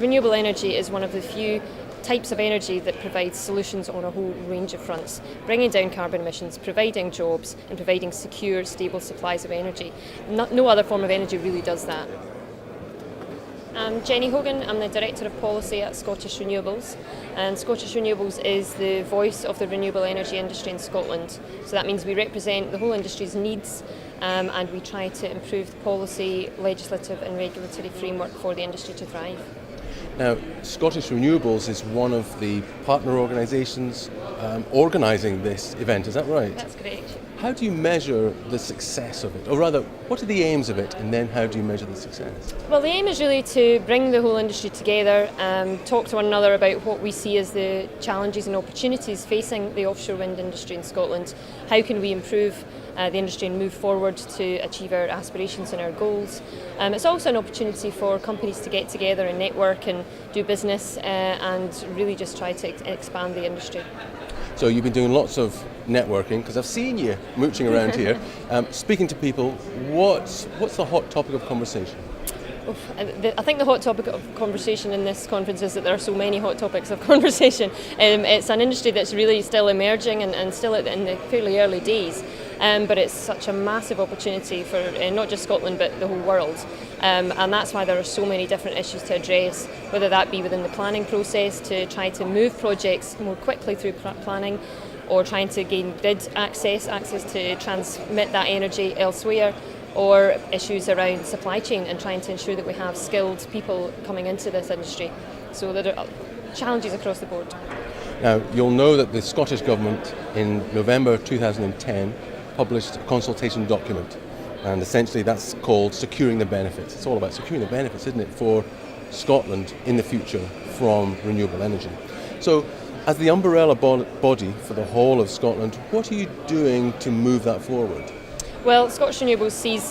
renewable energy is one of the few types of energy that provides solutions on a whole range of fronts, bringing down carbon emissions, providing jobs and providing secure, stable supplies of energy. No other form of energy really does that. I'm Jenny Hogan, I'm the Director of Policy at Scottish Renewables, and Scottish Renewables is the voice of the renewable energy industry in Scotland. So that means we represent the whole industry's needs and we try to improve the policy, legislative and regulatory framework for the industry to thrive. Now, Scottish Renewables is one of the partner organisations organising this event, is that right? That's correct. How do you measure the success of it? Or rather, what are the aims of it, and then how do you measure the success? Well, the aim is really to bring the whole industry together, talk to one another about what we see as the challenges and opportunities facing the offshore wind industry in Scotland. How can we improve the industry and move forward to achieve our aspirations and our goals. It's also an opportunity for companies to get together and network and do business and really just try to expand the industry. So you've been doing lots of networking, because I've seen you mooching around here, speaking to people. What's the hot topic of conversation? I think the hot topic of conversation in this conference is that there are so many hot topics of conversation. It's an industry that's really still emerging and still in the fairly early days, but it's such a massive opportunity for not just Scotland but the whole world, and that's why there are so many different issues to address, whether that be within the planning process to try to move projects more quickly through planning, or trying to gain grid access to transmit that energy elsewhere, or issues around supply chain and trying to ensure that we have skilled people coming into this industry. So there are challenges across the board. Now, you'll know that the Scottish Government in November 2010 published a consultation document, and essentially that's called Securing the Benefits. It's all about securing the benefits, isn't it, for Scotland in the future from renewable energy. So, as the umbrella body for the whole of Scotland, what are you doing to move that forward? Well, Scottish Renewables sees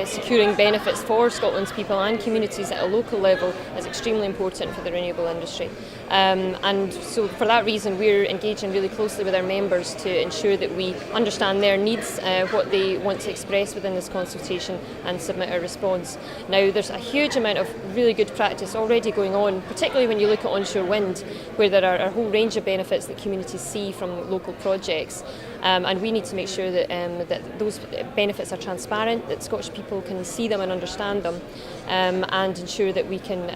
securing benefits for Scotland's people and communities at a local level as extremely important for the renewable industry. And so for that reason we're engaging really closely with our members to ensure that we understand their needs, what they want to express within this consultation, and submit our response. Now, there's a huge amount of really good practice already going on, particularly when you look at onshore wind, where there are a whole range of benefits that communities see from local projects. And we need to make sure that those benefits are transparent, that Scottish people can see them and understand them, and ensure that we can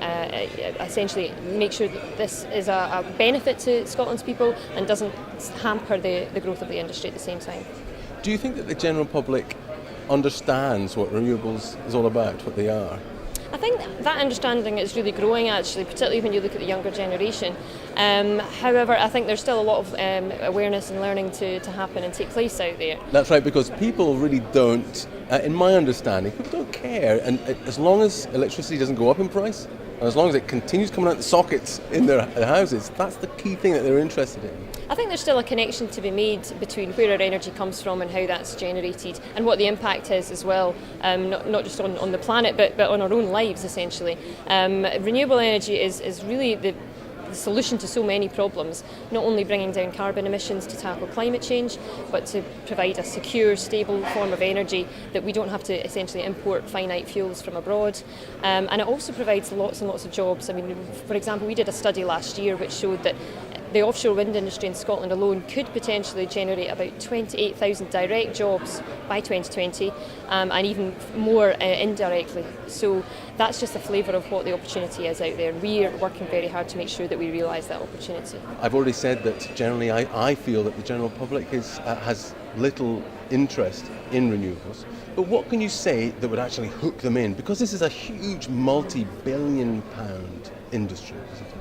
essentially make sure that this is a benefit to Scotland's people and doesn't hamper the growth of the industry at the same time. Do you think that the general public understands what renewables is all about, what they are? I think that understanding is really growing, actually, particularly when you look at the younger generation. However, I think there's still a lot of awareness and learning to happen and take place out there. That's right, because people really don't, in my understanding, people don't care. And as long as electricity doesn't go up in price, and as long as it continues coming out the sockets in their houses, that's the key thing that they're interested in. I think there's still a connection to be made between where our energy comes from and how that's generated, and what the impact is as well, not just on the planet but on our own lives essentially. Renewable energy is really the solution to so many problems, not only bringing down carbon emissions to tackle climate change, but to provide a secure, stable form of energy that we don't have to essentially import finite fuels from abroad. And it also provides lots and lots of jobs. I mean, for example, we did a study last year which showed that the offshore wind industry in Scotland alone could potentially generate about 28,000 direct jobs by 2020, and even more indirectly. So that's just a flavour of what the opportunity is out there. We are working very hard to make sure that we realise that opportunity. I've already said that generally I feel that the general public has little interest in renewables. But what can you say that would actually hook them in? Because this is a huge multi-billion pound industry, isn't it?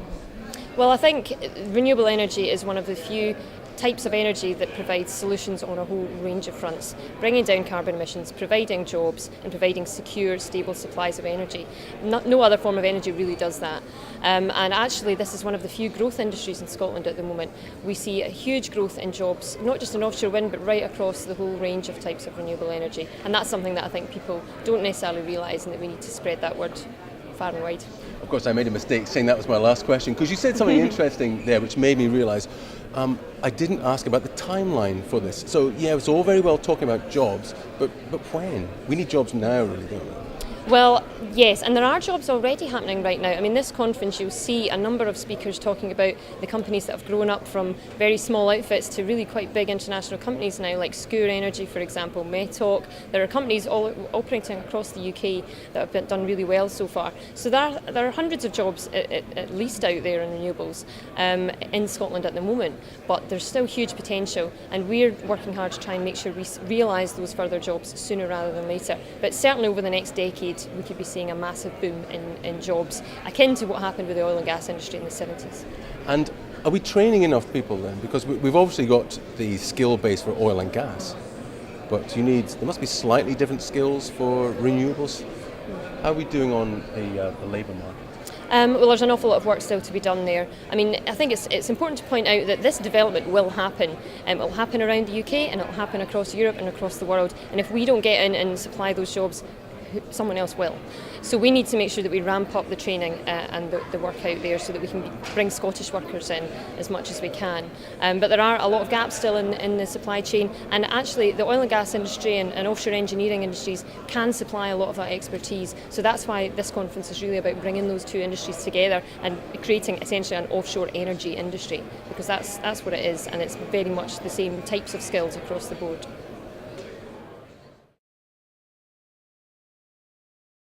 Well, I think renewable energy is one of the few types of energy that provides solutions on a whole range of fronts, bringing down carbon emissions, providing jobs and providing secure, stable supplies of energy. No other form of energy really does that. And actually this is one of the few growth industries in Scotland at the moment. We see a huge growth in jobs, not just in offshore wind but right across the whole range of types of renewable energy. And that's something that I think people don't necessarily realise, and that we need to spread that word far and wide. Of course, I made a mistake saying that was my last question, because you said something interesting there which made me realise I didn't ask about the timeline for this. So yeah, it's all very well talking about jobs, but when? We need jobs now, really, don't we? Well, yes, and there are jobs already happening right now. I mean, this conference, you'll see a number of speakers talking about the companies that have grown up from very small outfits to really quite big international companies now, like Scour Energy, for example, Metalk. There are companies all operating across the UK that have done really well so far. So there are hundreds of jobs at least out there in renewables in Scotland at the moment, but there's still huge potential, and we're working hard to try and make sure we realise those further jobs sooner rather than later. But certainly over the next decade, we could be seeing a massive boom in jobs, akin to what happened with the oil and gas industry in the 70s. And are we training enough people then? Because we've obviously got the skill base for oil and gas, but there must be slightly different skills for renewables. How are we doing on the labour market? Well, there's an awful lot of work still to be done there. I mean, I think it's important to point out that this development will happen. It will happen around the UK, and it will happen across Europe and across the world. And if we don't get in and supply those jobs, someone else will. So we need to make sure that we ramp up the training and the work out there so that we can bring Scottish workers in as much as we can. But there are a lot of gaps still in the supply chain, and actually the oil and gas industry and offshore engineering industries can supply a lot of that expertise. So that's why this conference is really about bringing those two industries together and creating essentially an offshore energy industry, because that's what it is, and it's very much the same types of skills across the board.